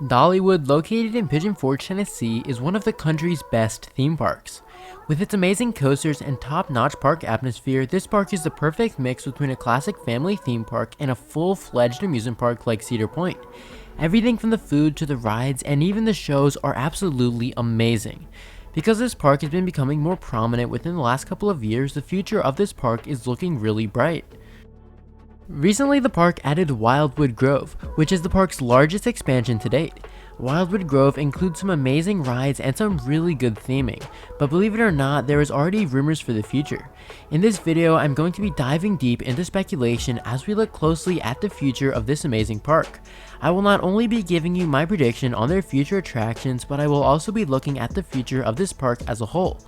Dollywood, located in Pigeon Forge, Tennessee, is one of the country's best theme parks. With its amazing coasters and top-notch park atmosphere, this park is the perfect mix between a classic family theme park and a full-fledged amusement park like Cedar Point. Everything from the food to the rides and even the shows are absolutely amazing. Because this park has been becoming more prominent within the last couple of years, the future of this park is looking really bright. Recently, the park added Wildwood Grove, which is the park's largest expansion to date. Wildwood Grove includes some amazing rides and some really good theming, but believe it or not, there is already rumors for the future. In this video, I'm going to be diving deep into speculation as we look closely at the future of this amazing park. I will not only be giving you my prediction on their future attractions, but I will also be looking at the future of this park as a whole.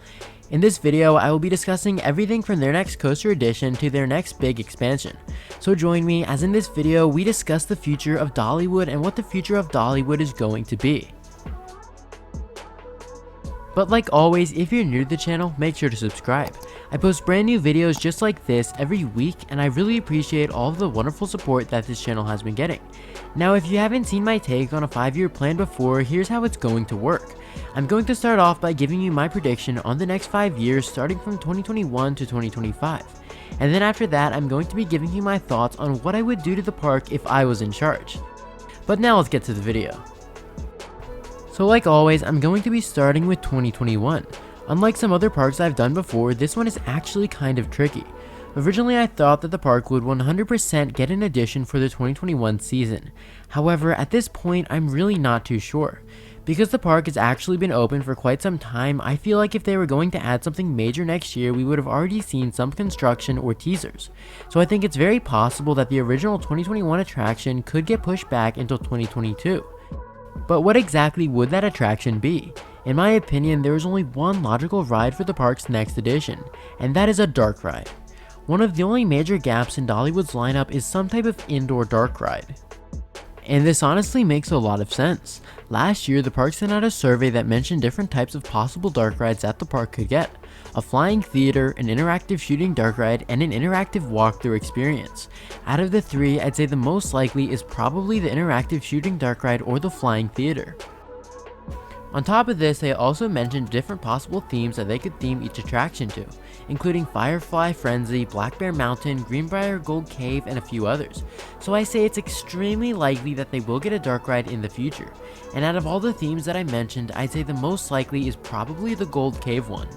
In this video, I will be discussing everything from their next coaster addition to their next big expansion. So join me as in this video we discuss the future of Dollywood and what the future of Dollywood is going to be. But like always, if you're new to the channel, make sure to subscribe. I post brand new videos just like this every week, and I really appreciate all of the wonderful support that this channel has been getting. Now, if you haven't seen my take on a 5-year plan before, here's how it's going to work. I'm going to start off by giving you my prediction on the next 5 years starting from 2021 to 2025. And then after that, I'm going to be giving you my thoughts on what I would do to the park if I was in charge. But now let's get to the video. So like always, I'm going to be starting with 2021. Unlike some other parks I've done before, this one is actually kind of tricky. Originally, I thought that the park would 100% get an addition for the 2021 season. However, at this point, I'm really not too sure. Because the park has actually been open for quite some time, I feel like if they were going to add something major next year, we would have already seen some construction or teasers. So I think it's very possible that the original 2021 attraction could get pushed back until 2022. But what exactly would that attraction be? In my opinion, there is only one logical ride for the park's next edition, and that is a dark ride. One of the only major gaps in Dollywood's lineup is some type of indoor dark ride. And this honestly makes a lot of sense. Last year, the park sent out a survey that mentioned different types of possible dark rides that the park could get. A flying theater, an interactive shooting dark ride, and an interactive walkthrough experience. Out of the three, I'd say the most likely is probably the interactive shooting dark ride or the flying theater. On top of this, they also mentioned different possible themes that they could theme each attraction to, including Firefly Frenzy, Black Bear Mountain, Greenbrier Gold Cave, and a few others. So I say it's extremely likely that they will get a dark ride in the future. And out of all the themes that I mentioned, I'd say the most likely is probably the Gold Cave one.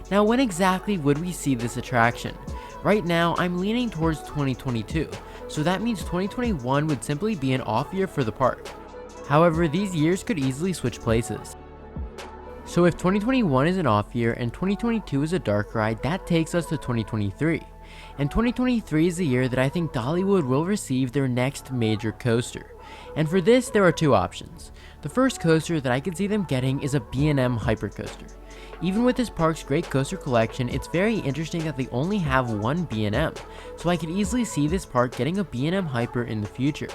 Now, when exactly would we see this attraction? Right now, I'm leaning towards 2022, so that means 2021 would simply be an off year for the park. However, these years could easily switch places. So if 2021 is an off year and 2022 is a dark ride, that takes us to 2023. And 2023 is the year that I think Dollywood will receive their next major coaster. And for this, there are two options. The first coaster that I could see them getting is a B&M hypercoaster. Even with this park's great coaster collection, it's very interesting that they only have one B&M, so I could easily see this park getting a B&M Hyper in the future.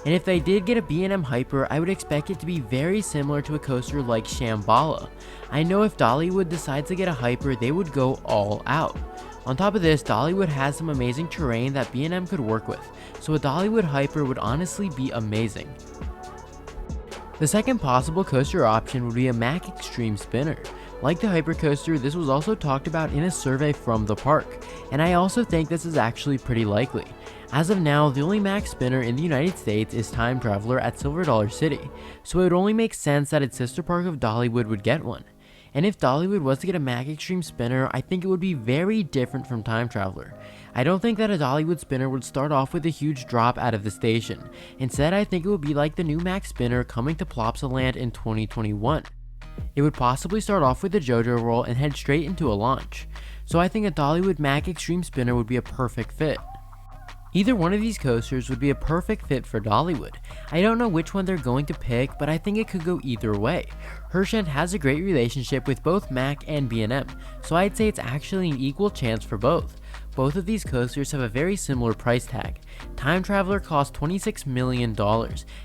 And if they did get a B&M Hyper, I would expect it to be very similar to a coaster like Shambhala. I know if Dollywood decides to get a Hyper, they would go all out. On top of this, Dollywood has some amazing terrain that B&M could work with, so a Dollywood Hyper would honestly be amazing. The second possible coaster option would be a Mack Extreme Spinner. Like the hypercoaster, this was also talked about in a survey from the park, and I also think this is actually pretty likely. As of now, the only Mack spinner in the United States is Time Traveler at Silver Dollar City, so it would only make sense that its sister park of Dollywood would get one. And if Dollywood was to get a Mack Extreme Spinner, I think it would be very different from Time Traveler. I don't think that a Dollywood spinner would start off with a huge drop out of the station. Instead, I think it would be like the new Mack spinner coming to Plopsaland in 2021. It would possibly start off with a JoJo roll and head straight into a launch. So I think a Dollywood Mack Extreme Spinner would be a perfect fit. Either one of these coasters would be a perfect fit for Dollywood. I don't know which one they're going to pick, but I think it could go either way. Hershend has a great relationship with both Mack and B&M, so I'd say it's actually an equal chance for both. Both of these coasters have a very similar price tag. Time Traveler costs $26 million.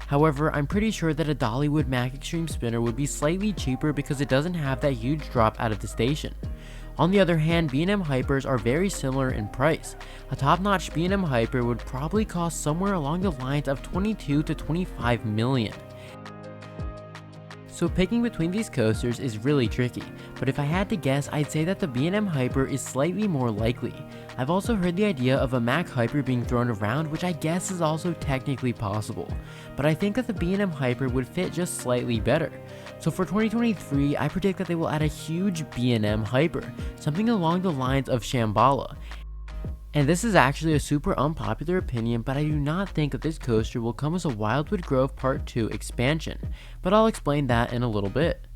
However, I'm pretty sure that a Dollywood Mack Extreme Spinner would be slightly cheaper because it doesn't have that huge drop out of the station. On the other hand, B&M Hypers are very similar in price. A top-notch B&M Hyper would probably cost somewhere along the lines of $22 to $25 million. So picking between these coasters is really tricky, but if I had to guess, I'd say that the B&M Hyper is slightly more likely. I've also heard the idea of a Mack Hyper being thrown around, which I guess is also technically possible, but I think that the B&M Hyper would fit just slightly better. So for 2023, I predict that they will add a huge B&M Hyper, something along the lines of Shambhala. And this is actually a super unpopular opinion, but I do not think that this coaster will come as a Wildwood Grove Part 2 expansion, but I'll explain that in a little bit.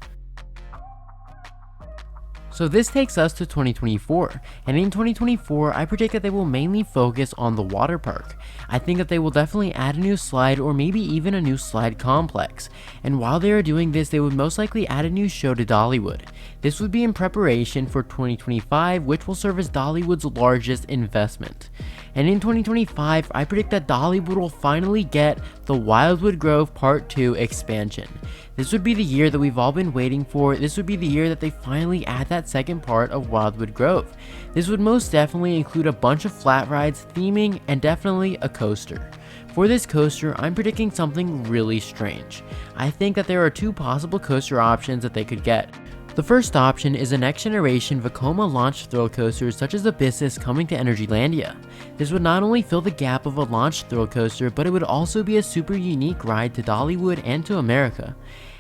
So this takes us to 2024, and in 2024, I predict that they will mainly focus on the water park. I think that they will definitely add a new slide or maybe even a new slide complex, and while they are doing this, they would most likely add a new show to Dollywood. This would be in preparation for 2025, which will serve as Dollywood's largest investment. And in 2025, I predict that Dollywood will finally get the Wildwood Grove Part 2 expansion. This would be the year that we've all been waiting for. This would be the year that they finally add that second part of Wildwood Grove. This would most definitely include a bunch of flat rides, theming, and definitely a coaster. For this coaster, I'm predicting something really strange. I think that there are two possible coaster options that they could get. The first option is a next generation Vekoma launch thrill coaster such as Abyssus coming to Energylandia. This would not only fill the gap of a launch thrill coaster, but it would also be a super unique ride to Dollywood and to America.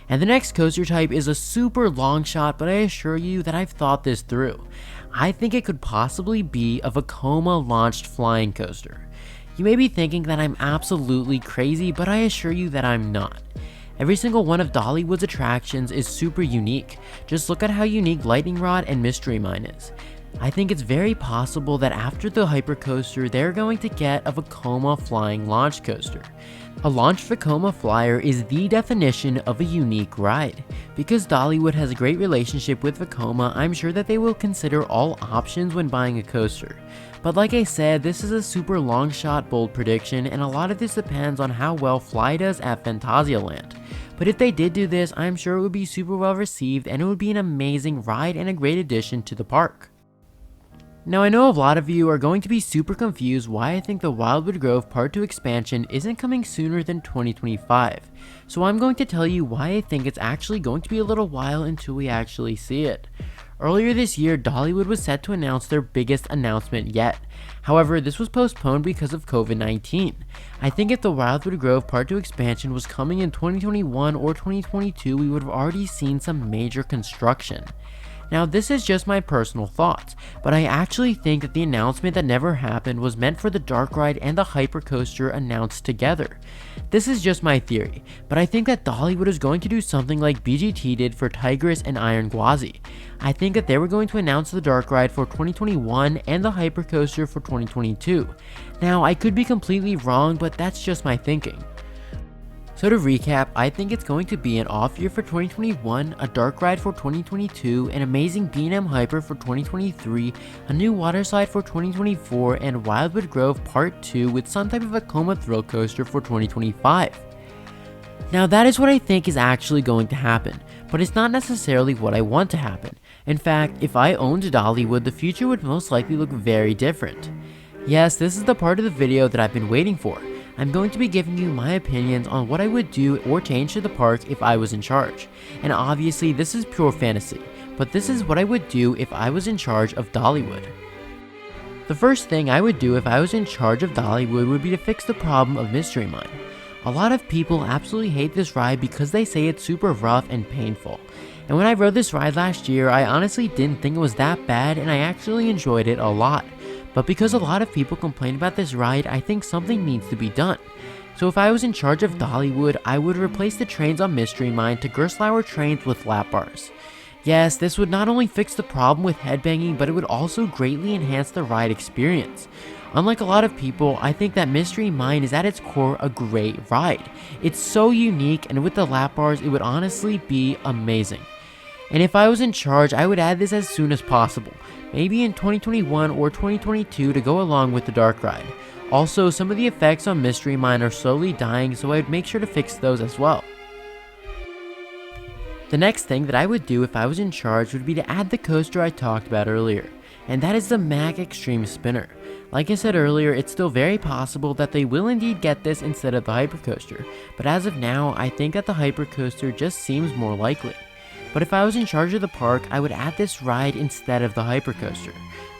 And the next coaster type is a super long shot, but I assure you that I've thought this through. I think it could possibly be a Vekoma launched flying coaster. You may be thinking that I'm absolutely crazy, but I assure you that I'm not. Every single one of Dollywood's attractions is super unique. Just look at how unique Lightning Rod and Mystery Mine is. I think it's very possible that after the Hypercoaster, they're going to get a Vekoma flying launch coaster. A launch Vekoma flyer is the definition of a unique ride. Because Dollywood has a great relationship with Vekoma, I'm sure that they will consider all options when buying a coaster. But like I said, this is a super long shot bold prediction, and a lot of this depends on how well Fly does at Phantasialand. But if they did do this, I'm sure it would be super well received and it would be an amazing ride and a great addition to the park. Now I know a lot of you are going to be super confused why I think the Wildwood Grove Part 2 expansion isn't coming sooner than 2025. So I'm going to tell you why I think it's actually going to be a little while until we actually see it. Earlier this year, Dollywood was set to announce their biggest announcement yet. However, this was postponed because of COVID-19. I think if the Wildwood Grove Part 2 expansion was coming in 2021 or 2022, we would have already seen some major construction. Now this is just my personal thoughts, but I actually think that the announcement that never happened was meant for the dark ride and the hypercoaster announced together. This is just my theory, but I think that Dollywood is going to do something like BGT did for Tigris and Iron Gwazi. I think that they were going to announce the dark ride for 2021 and the hypercoaster for 2022. Now I could be completely wrong, but that's just my thinking. So to recap, I think it's going to be an off year for 2021, a dark ride for 2022, an amazing B&M Hyper for 2023, a new water slide for 2024, and Wildwood Grove Part 2 with some type of Vekoma thrill coaster for 2025. Now that is what I think is actually going to happen, but it's not necessarily what I want to happen. In fact, if I owned Dollywood, the future would most likely look very different. Yes, this is the part of the video that I've been waiting for. I'm going to be giving you my opinions on what I would do or change to the park if I was in charge. And obviously this is pure fantasy, but this is what I would do if I was in charge of Dollywood. The first thing I would do if I was in charge of Dollywood would be to fix the problem of Mystery Mine. A lot of people absolutely hate this ride because they say it's super rough and painful. And when I rode this ride last year, I honestly didn't think it was that bad and I actually enjoyed it a lot. But because a lot of people complain about this ride, I think something needs to be done. So if I was in charge of Dollywood, I would replace the trains on Mystery Mine to Gerstlauer trains with lap bars. Yes, this would not only fix the problem with headbanging, but it would also greatly enhance the ride experience. Unlike a lot of people, I think that Mystery Mine is at its core a great ride. It's so unique, and with the lap bars, it would honestly be amazing. And if I was in charge, I would add this as soon as possible. Maybe in 2021 or 2022 to go along with the dark ride. Also, some of the effects on Mystery Mine are slowly dying, so I would make sure to fix those as well. The next thing that I would do if I was in charge would be to add the coaster I talked about earlier. and that is the Mag Extreme Spinner. Like I said earlier, it's still very possible that they will indeed get this instead of the Hypercoaster, but as of now, I think that the Hypercoaster just seems more likely. But if I was in charge of the park, I would add this ride instead of the Hypercoaster.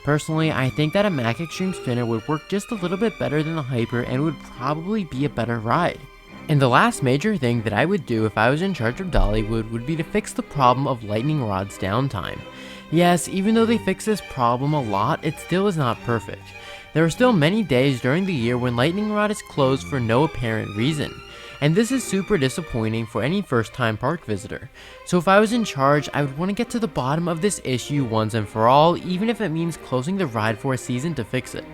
Personally, I think that a Mag Extreme Spinner would work just a little bit better than the Hyper and would probably be a better ride. And the last major thing that I would do if I was in charge of Dollywood would be to fix the problem of lightning rod's downtime. Yes, even though they fix this problem a lot, it still is not perfect. There are still many days during the year when lightning rod is closed for no apparent reason. And this is super disappointing for any first time park visitor. So if I was in charge, I would want to get to the bottom of this issue once and for all, even if it means closing the ride for a season to fix it.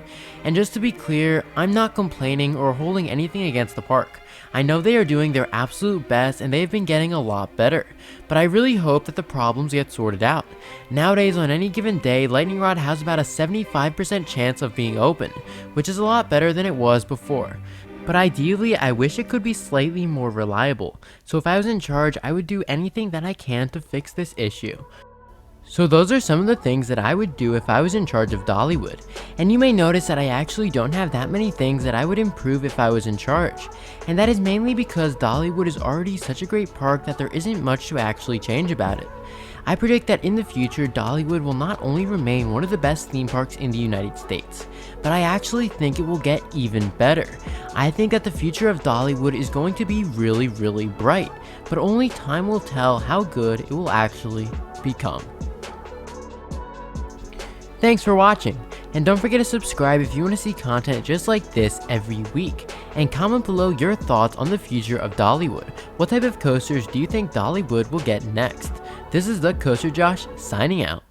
And just to be clear, I'm not complaining or holding anything against the park. I know they are doing their absolute best and they've been getting a lot better, but I really hope that the problems get sorted out. Nowadays, on any given day, lightning rod has about a 75% chance of being open, which is a lot better than it was before. But ideally, I wish it could be slightly more reliable, so if I was in charge, I would do anything that I can to fix this issue. So those are some of the things that I would do if I was in charge of Dollywood, and you may notice that I actually don't have that many things that I would improve if I was in charge, and that is mainly because Dollywood is already such a great park that there isn't much to actually change about it. I predict that in the future, Dollywood will not only remain one of the best theme parks in the United States, but I actually think it will get even better. I think that the future of Dollywood is going to be really, really bright, but only time will tell how good it will actually become. Thanks for watching, and don't forget to subscribe if you want to see content just like this every week, and comment below your thoughts on the future of Dollywood. What type of coasters do you think Dollywood will get next? This is the Coaster Josh signing out.